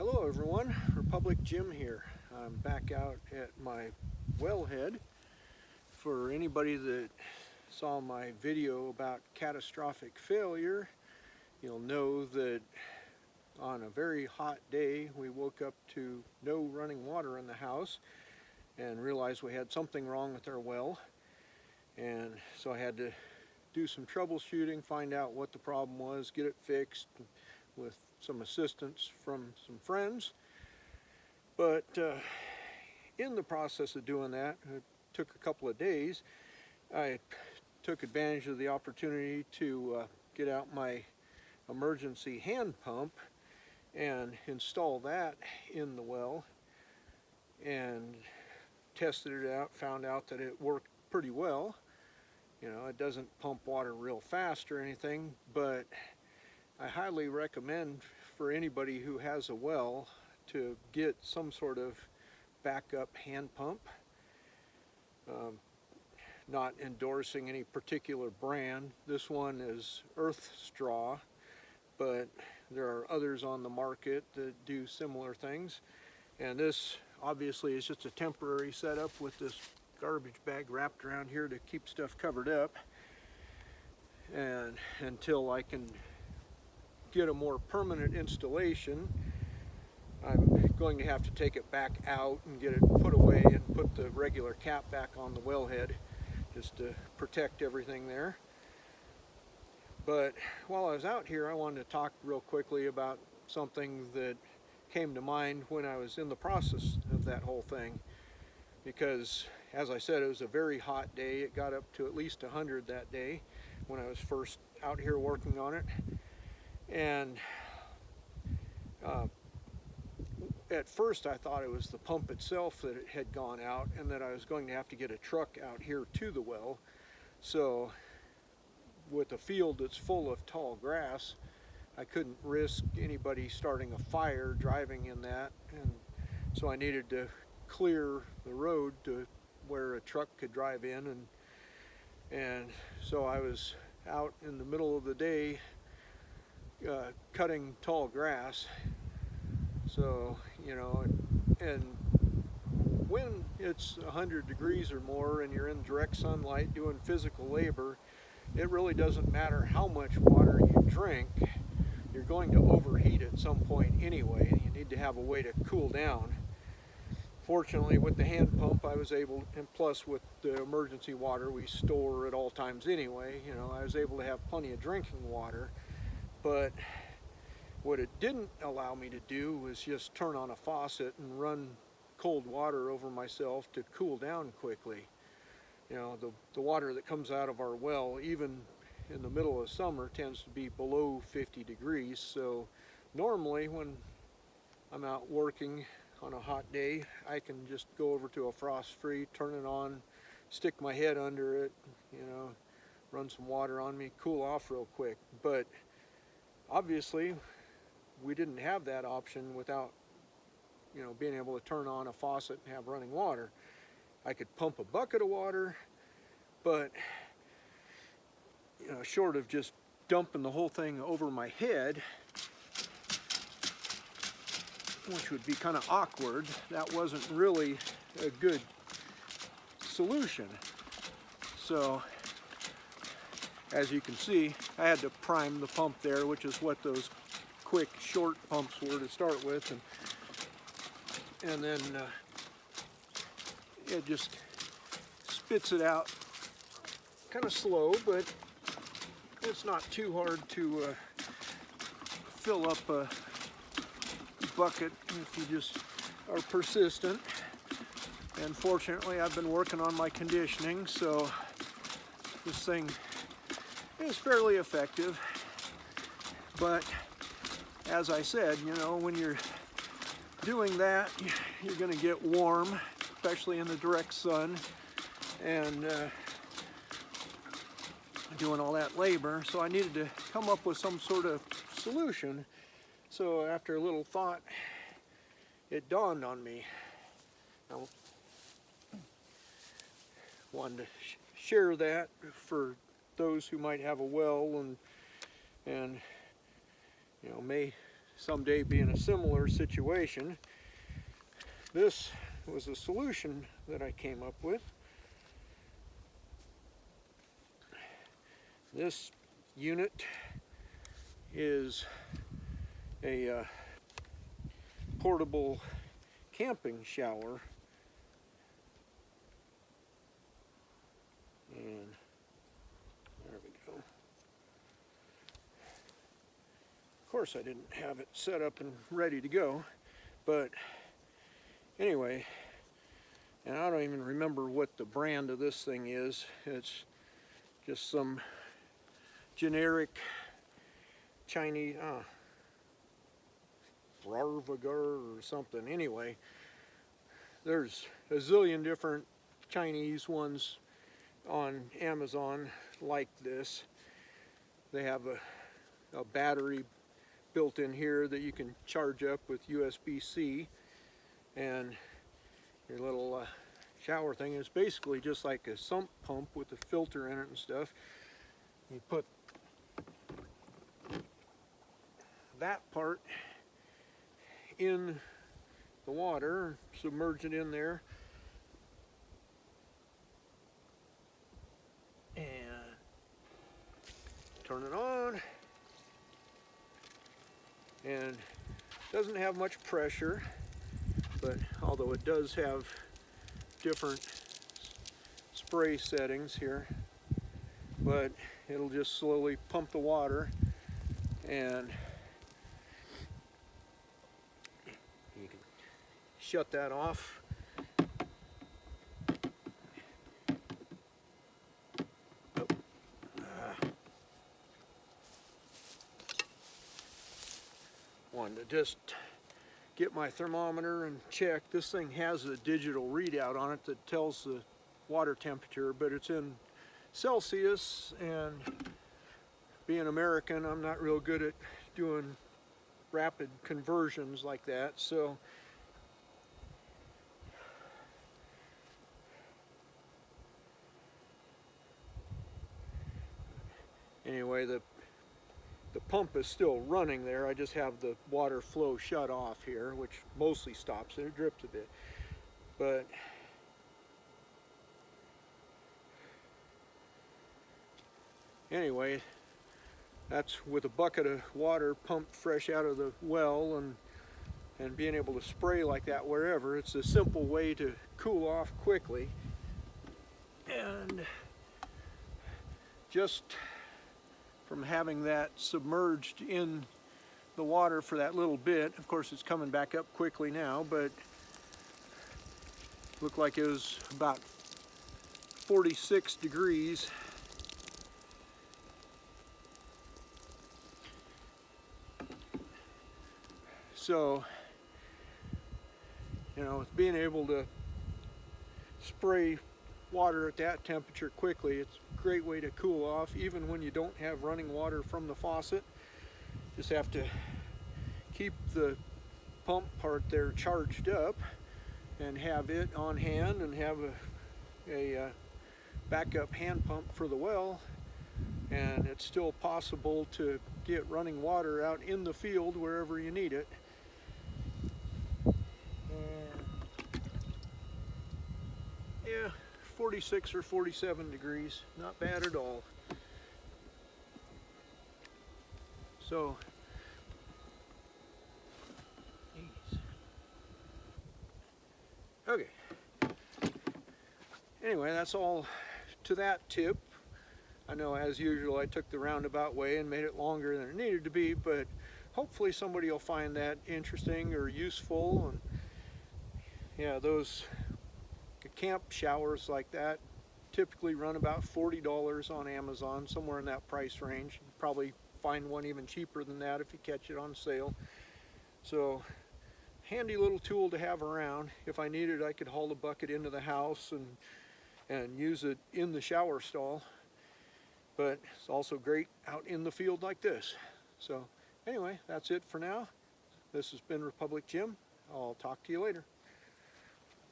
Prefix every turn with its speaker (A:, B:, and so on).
A: Hello everyone, Republic Jim here. I'm back out at my wellhead. For anybody that saw my video about catastrophic failure, you'll know that on a very hot day we woke up to no running water in the house and realized we had something wrong with our well. And so I had to do some troubleshooting, find out what the problem was, get it fixed with some assistance from some friends. But in the process of doing that, it took a couple of days. I took advantage of the opportunity to get out my emergency hand pump and install that in the well and tested it out, found out that it worked pretty well. You know, it doesn't pump water real fast or anything, but I highly recommend for anybody who has a well to get some sort of backup hand pump. Not endorsing any particular brand. This one is Earth Straw, but there are others on the market that do similar things. And this obviously is just a temporary setup with this garbage bag wrapped around here to keep stuff covered up, and until I can get a more permanent installation, I'm going to have to take it back out and get it put away and put the regular cap back on the wellhead just to protect everything there. But while I was out here, I wanted to talk real quickly about something that came to mind when I was in the process of that whole thing, because as I said, it was a very hot day. It got up to at least 100 that day when I was first out here working on it. And at first I thought it was the pump itself that it had gone out and that I was going to have to get a truck out here to the well. So with a field that's full of tall grass, I couldn't risk anybody starting a fire driving in that, and so I needed to clear the road to where a truck could drive in, and so I was out in the middle of the day cutting tall grass. So, you know, and when it's 100 degrees or more and you're in direct sunlight doing physical labor, it really doesn't matter how much water you drink. You're going to overheat at some point anyway. You need to have a way to cool down. Fortunately, with the hand pump, I was able, and plus with the emergency water we store at all times anyway, you know, I was able to have plenty of drinking water. But what it didn't allow me to do was just turn on a faucet and run cold water over myself to cool down quickly. You know, the water that comes out of our well, even in the middle of summer, tends to be below 50 degrees. So normally when I'm out working on a hot day, I can just go over to a frost-free, turn it on, stick my head under it, you know, run some water on me, cool off real quick. But obviously we didn't have that option without, you know, being able to turn on a faucet and have running water. I could pump a bucket of water, but, you know, short of just dumping the whole thing over my head, which would be kind of awkward, that wasn't really a good solution. So as you can see, I had to prime the pump there, which is what those quick short pumps were to start with, and then it just spits it out kind of slow, but it's not too hard to fill up a bucket if you just are persistent. And fortunately, I've been working on my conditioning, so this thing is fairly effective. But as I said, you know, when you're doing that, you're going to get warm, especially in the direct sun, and doing all that labor. So I needed to come up with some sort of solution. So after a little thought, it dawned on me. I wanted to share that for those who might have a well and you know, may someday be in a similar situation. This was a solution that I came up with. This unit is a portable camping shower, and there we go. Of course I didn't have it set up and ready to go, but anyway, and I don't even remember what the brand of this thing is. It's just some generic Chinese, Rarvagar or something. Anyway, there's a zillion different Chinese ones on Amazon like this. They have a battery built in here that you can charge up with USB-C, and your little shower thing is basically just like a sump pump with a filter in it and stuff. You put that part in the water, submerge it in there, and turn it on. And doesn't have much pressure, but although it does have different spray settings here, but it'll just slowly pump the water, and you can shut that off. Wanted to just get my thermometer and check. This thing has a digital readout on it that tells the water temperature, but it's in Celsius, and being American, I'm not real good at doing rapid conversions like that, so anyway, the pump is still running there. I just have the water flow shut off here, which mostly stops it. It drips a bit, but anyway, that's with a bucket of water pumped fresh out of the well, and being able to spray like that wherever. It's a simple way to cool off quickly, and just from having that submerged in the water for that little bit, of course it's coming back up quickly now, but looked like it was about 46 degrees. So, you know, with being able to spray water at that temperature quickly, it's a great way to cool off, even when you don't have running water from the faucet. Just have to keep the pump part there charged up and have it on hand, and have a backup hand pump for the well, and it's still possible to get running water out in the field wherever you need it. Yeah, 46 or 47 degrees, not bad at all. So, okay. Anyway, that's all to that tip. I know, as usual, I took the roundabout way and made it longer than it needed to be, but hopefully somebody will find that interesting or useful. And yeah, those camp showers like that typically run about $40 on Amazon, somewhere in that price range. You'd probably find one even cheaper than that if you catch it on sale. So, handy little tool to have around. If I needed, I could haul the bucket into the house and use it in the shower stall. But it's also great out in the field like this. So anyway, that's it for now. This has been Republic Jim. I'll talk to you later.